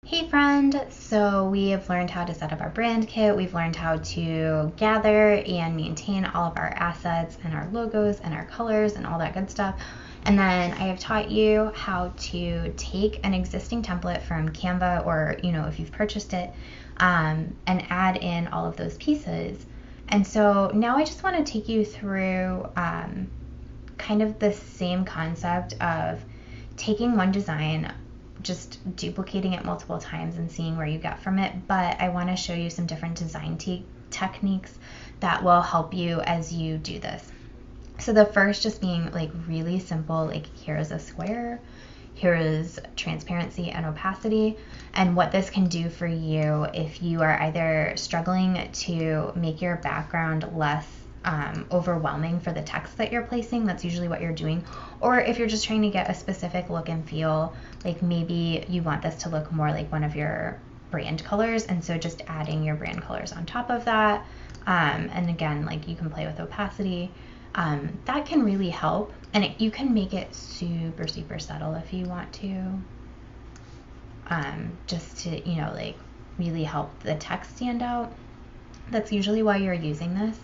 Hey friend, so we have learned how to set up our brand kit. We've learned how to gather and maintain all of our assets and our logos and our colors and all that good stuff. And then I have taught you how to take an existing template from Canva or, if you've purchased it, and add in all of those pieces. And so now I just want to take you through kind of the same concept of taking one design, just duplicating it multiple times and seeing where you get from it. But I want to show you some different design techniques that will help you as you do this. So the first just being like really simple, like here's a square, here is transparency and opacity, and what this can do for you if you are either struggling to make your background less overwhelming for the text that you're placing. That's usually what you're doing. Or if you're just trying to get a specific look and feel, like maybe you want this to look more like one of your brand colors, and so just adding your brand colors on top of that. And again, like you can play with opacity. That can really help, and you can make it super, super subtle if you want to, just to, like really help the text stand out. That's usually why you're using this.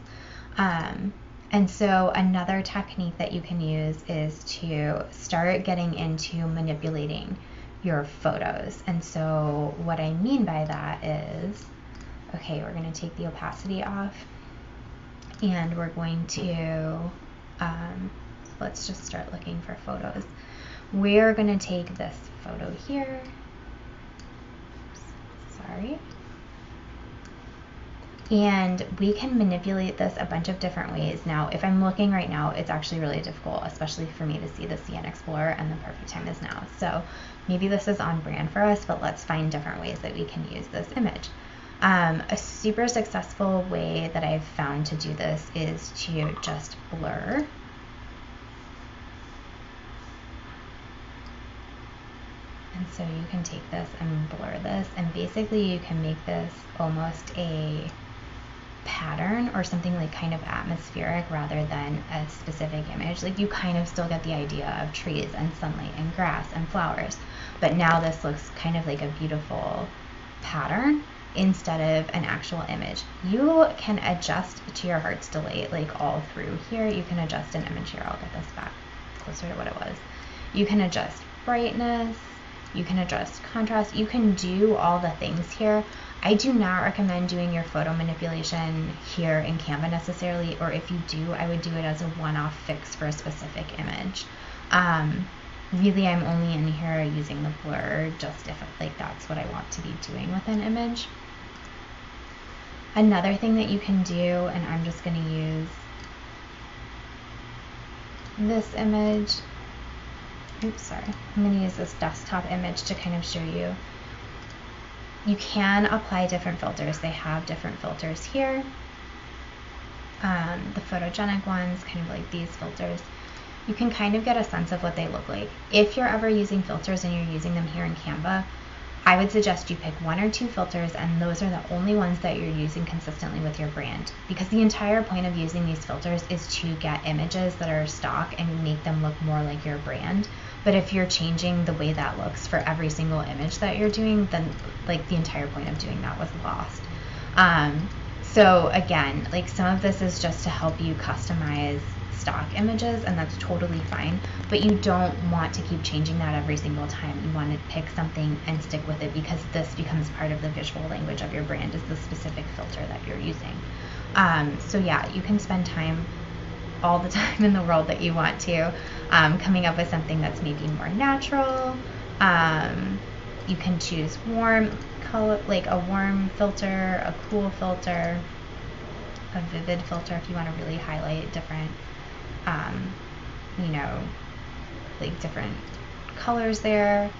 And so another technique that you can use is to start getting into manipulating your photos. And so what I mean by that is, okay, we're going to take the opacity off, and we're going to, let's just start looking for photos. We're going to take this photo here. Sorry. And we can manipulate this a bunch of different ways. Now, if I'm looking right now, it's actually really difficult, especially for me to see the CN Explorer, and the perfect time is now. So maybe this is on brand for us, but let's find different ways that we can use this image. A super successful way that I've found to do this is to just blur. And so you can take this and blur this, and basically you can make this almost a pattern or something like kind of atmospheric rather than a specific image. Like you kind of still get the idea of trees and sunlight and grass and flowers, but now this looks kind of like a beautiful pattern instead of an actual image. You can adjust to your heart's delight, like all through here. You can adjust an image here. I'll get this back closer to what it was. You can adjust brightness, you can adjust contrast, you can do all the things here. I do not recommend doing your photo manipulation here in Canva necessarily, or if you do, I would do it as a one-off fix for a specific image. Really, I'm only in here using the blur just if like that's what I want to be doing with an image. Another thing that you can do, and I'm just going to use this image. Oops, sorry. I'm going to use this desktop image to kind of show you. You can apply different filters. They have different filters here. The photogenic ones, kind of like these filters. You can kind of get a sense of what they look like. If you're ever using filters and you're using them here in Canva, I would suggest you pick one or two filters, and those are the only ones that you're using consistently with your brand, because the entire point of using these filters is to get images that are stock and make them look more like your brand. But if you're changing the way that looks for every single image that you're doing, then like the entire point of doing that was lost. So again, like some of this is just to help you customize stock images, and that's totally fine, but you don't want to keep changing that every single time. You want to pick something and stick with it, because this becomes part of the visual language of your brand, is the specific filter that you're using. So yeah, you can spend time, all the time in the world that you want to, coming up with something that's maybe more natural. You can choose warm color, like a warm filter, a cool filter, a vivid filter if you want to really highlight different like different colors there.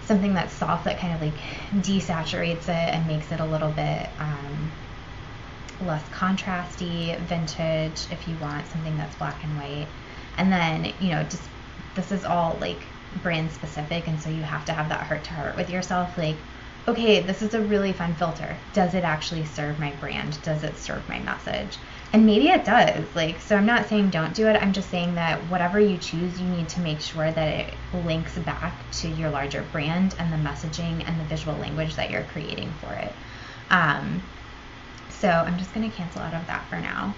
Something that's soft that kind of like desaturates it and makes it a little bit less contrasty. Vintage if you want something that's black and white. And then, just this is all like brand specific, and so you have to have that heart to heart with yourself, like, okay, this is a really fun filter. Does it actually serve my brand? Does it serve my message? And maybe it does. Like, so I'm not saying don't do it. I'm just saying that whatever you choose, you need to make sure that it links back to your larger brand and the messaging and the visual language that you're creating for it. So I'm just going to cancel out of that for now.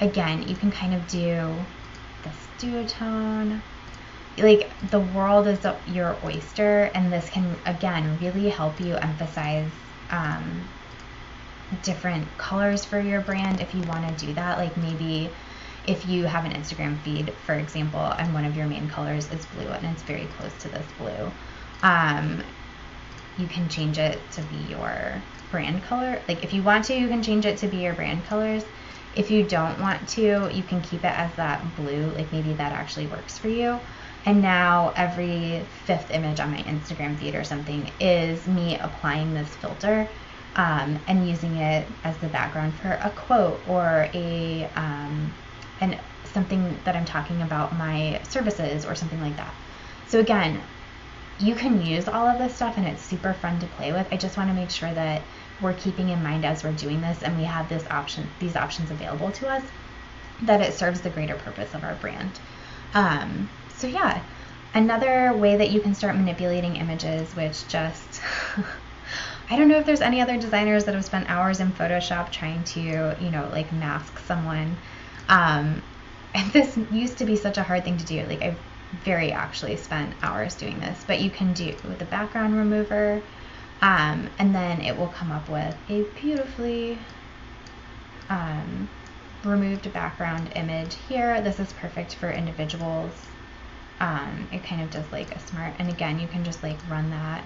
Again, you can kind of do this duotone. Like, the world is your oyster, and this can, again, really help you emphasize different colors for your brand if you want to do that. Like, maybe if you have an Instagram feed, for example, and one of your main colors is blue and it's very close to this blue, you can change it to be your brand color. Like, if you want to, you can change it to be your brand colors. If you don't want to, you can keep it as that blue. Like, maybe that actually works for you. And now every 5th image on my Instagram feed or something is me applying this filter and using it as the background for a quote or and something that I'm talking about, my services or something like that. So again, you can use all of this stuff and it's super fun to play with. I just want to make sure that we're keeping in mind as we're doing this and we have these options available to us, that it serves the greater purpose of our brand. So yeah, another way that you can start manipulating images, which just, I don't know if there's any other designers that have spent hours in Photoshop trying to, like, mask someone. And this used to be such a hard thing to do. Like, I've actually spent hours doing this, but you can do the background remover, and then it will come up with a beautifully removed background image here. This is perfect for individuals. It kind of does like a smart, and again, you can just like run that,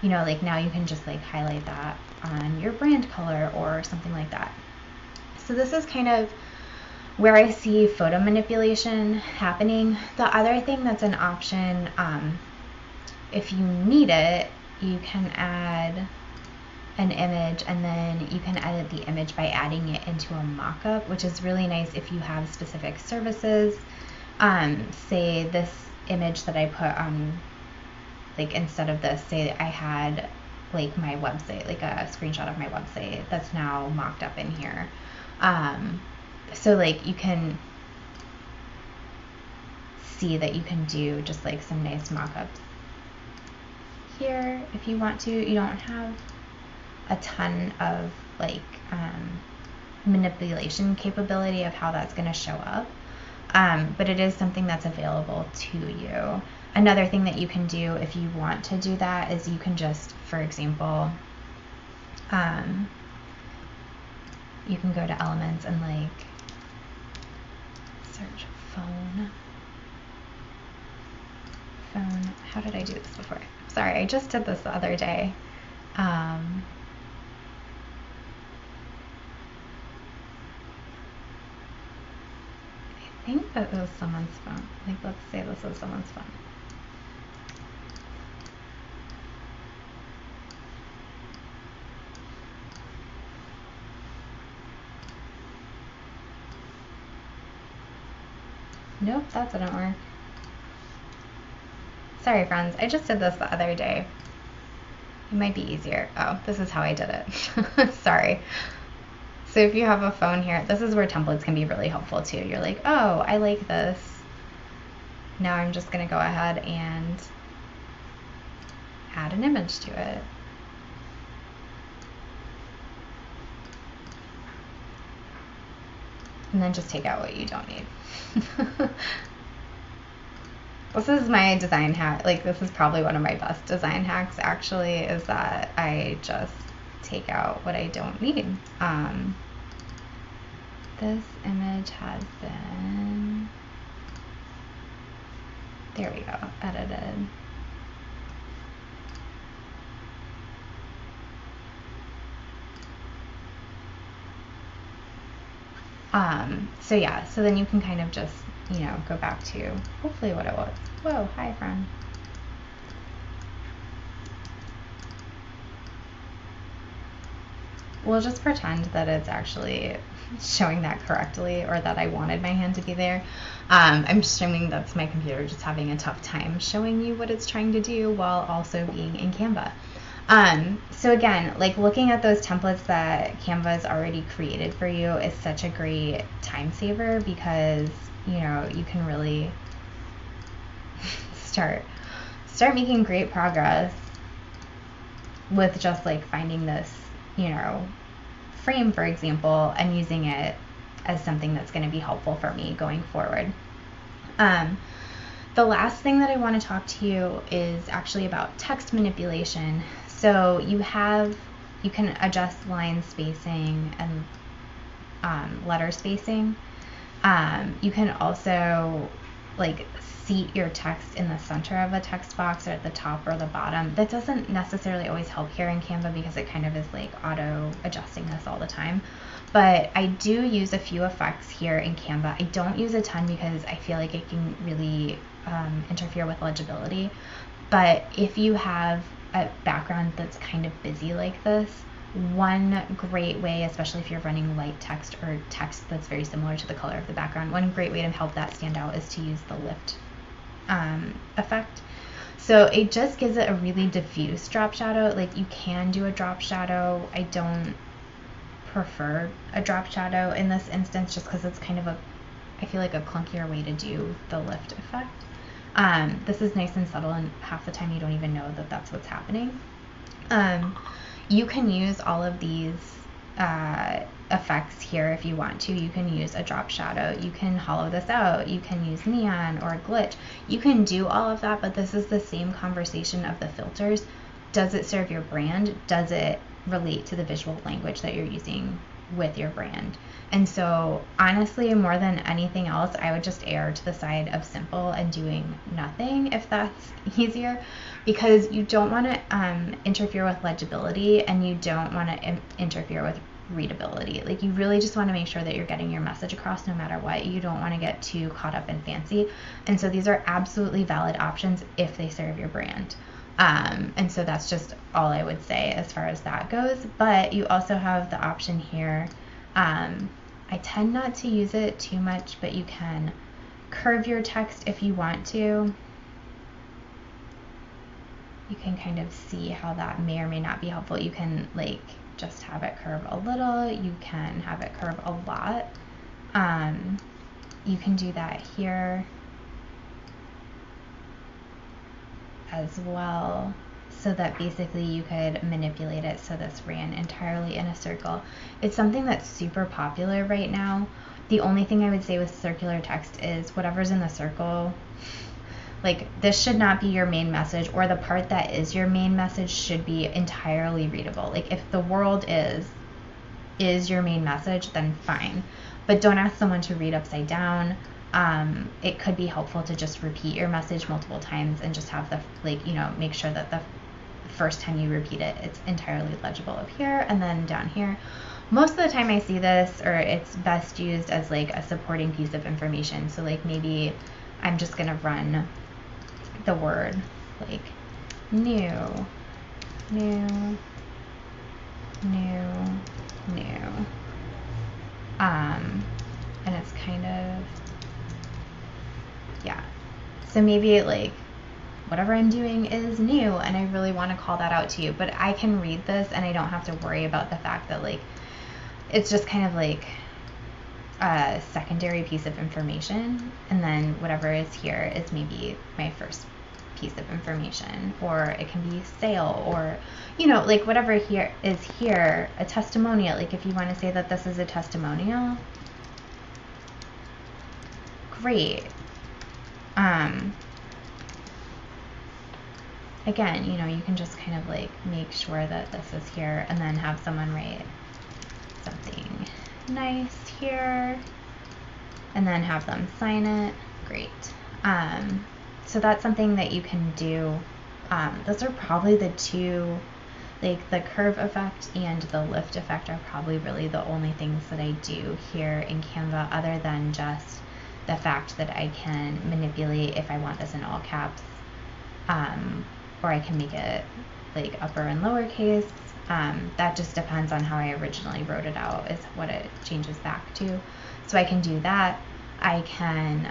like now you can just like highlight that on your brand color or something like that. So this is kind of where I see photo manipulation happening. The other thing that's an option, if you need it, you can add an image and then you can edit the image by adding it into a mock-up, which is really nice if you have specific services. Say this image that I put on, like, instead of this, say I had like my website, like a screenshot of my website that's now mocked up in here. So like you can see that you can do just like some nice mock-ups here if you want to. You don't have a ton of like manipulation capability of how that's going to show up. But it is something that's available to you. Another thing that you can do if you want to do that is you can just, for example, you can go to elements and like search phone. How did I do this before? Sorry, I just did this the other day. I think that was someone's phone. Like, let's say this was someone's phone. Nope, that didn't work. Sorry, friends. I just did this the other day. It might be easier. Oh, this is how I did it. Sorry. So if you have a phone here, this is where templates can be really helpful too. You're like, oh, I like this. Now I'm just going to go ahead and add an image to it. And then just take out what you don't need. This is my design hack. Like, this is probably one of my best design hacks, actually, is that I just take out what I don't need. This image has been, there we go, edited. So yeah, so then you can kind of just, go back to hopefully what it was. Whoa, hi friend. We'll just pretend that it's actually showing that correctly, or that I wanted my hand to be there. I'm assuming that's my computer just having a tough time showing you what it's trying to do while also being in Canva. So again, like looking at those templates that Canva has already created for you is such a great time saver, because you know you can really start making great progress with just like finding this, you know, frame, for example, and using it as something that's going to be helpful for me going forward. The last thing that I want to talk to you is actually about text manipulation. So you can adjust line spacing and letter spacing. You can also like seat your text in the center of a text box or at the top or the bottom. That doesn't necessarily always help here in Canva because it kind of is like auto adjusting this all the time. But I do use a few effects here in Canva. I don't use a ton because I feel like it can really interfere with legibility. But if you have a background that's kind of busy like this, one great way, especially if you're running light text or text that's very similar to the color of the background, one great way to help that stand out is to use the lift effect. So it just gives it a really diffuse drop shadow. Like you can do a drop shadow. I don't prefer a drop shadow in this instance just because it's kind of I feel like a clunkier way to do the lift effect. This is nice and subtle, and half the time you don't even know that that's what's happening. You can use all of these effects here if you want to. You can use a drop shadow, you can hollow this out, you can use neon or glitch. You can do all of that, but this is the same conversation of the filters. Does it serve your brand? Does it relate to the visual language that you're using with your brand? And so honestly, more than anything else, I would just err to the side of simple and doing nothing if that's easier, because you don't want to interfere with legibility, and you don't want to interfere with readability. Like you really just want to make sure that you're getting your message across no matter what. You don't want to get too caught up in fancy. And so these are absolutely valid options if they serve your brand. And so that's just all I would say as far as that goes. But you also have the option here. I tend not to use it too much, but you can curve your text if you want to. You can kind of see how that may or may not be helpful. You can like just have it curve a little. You can have it curve a lot. You can do that here as well, so that basically you could manipulate it so this ran entirely in a circle. It's something that's super popular right now. The only thing I would say with circular text is whatever's in the circle, like this should not be your main message, or the part that is your main message should be entirely readable. Like if the world is your main message, then fine, but don't ask someone to read upside down. It could be helpful to just repeat your message multiple times and just have the, like, you know, make sure that the first time you repeat it, it's entirely legible up here and then down here. Most of the time I see this, or it's best used as like a supporting piece of information. So like maybe I'm just gonna run the word like new, and it's kind of, yeah. So maybe like whatever I'm doing is new and I really want to call that out to you, but I can read this and I don't have to worry about the fact that like it's just kind of like a secondary piece of information, and then whatever is here is maybe my first piece of information, or it can be sale, or you know, like whatever here is here, a testimonial. Like if you want to say that this is a testimonial, great. Again, you know, you can just kind of like make sure that this is here and then have someone write something nice here and then have them sign it. Great. So that's something that you can do. Those are probably the two, like the curve effect and the lift effect are probably really the only things that I do here in Canva, other than just the fact that I can manipulate if I want this in all caps, or I can make it like upper and lowercase. That just depends on how I originally wrote it out is what it changes back to. So I can do that. I can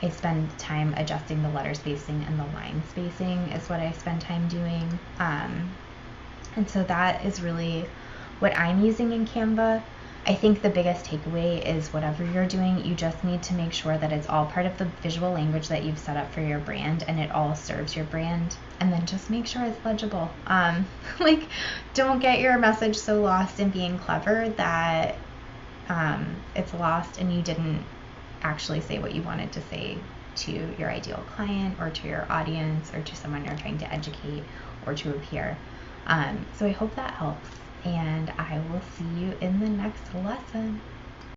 I spend time adjusting the letter spacing and the line spacing is what I spend time doing. And so that is really what I'm using in Canva. I think the biggest takeaway is whatever you're doing, you just need to make sure that it's all part of the visual language that you've set up for your brand and it all serves your brand. And then just make sure it's legible. Like, don't get your message so lost in being clever that it's lost and you didn't actually say what you wanted to say to your ideal client or to your audience or to someone you're trying to educate or to a peer. So I hope that helps, and I will see you in the next lesson.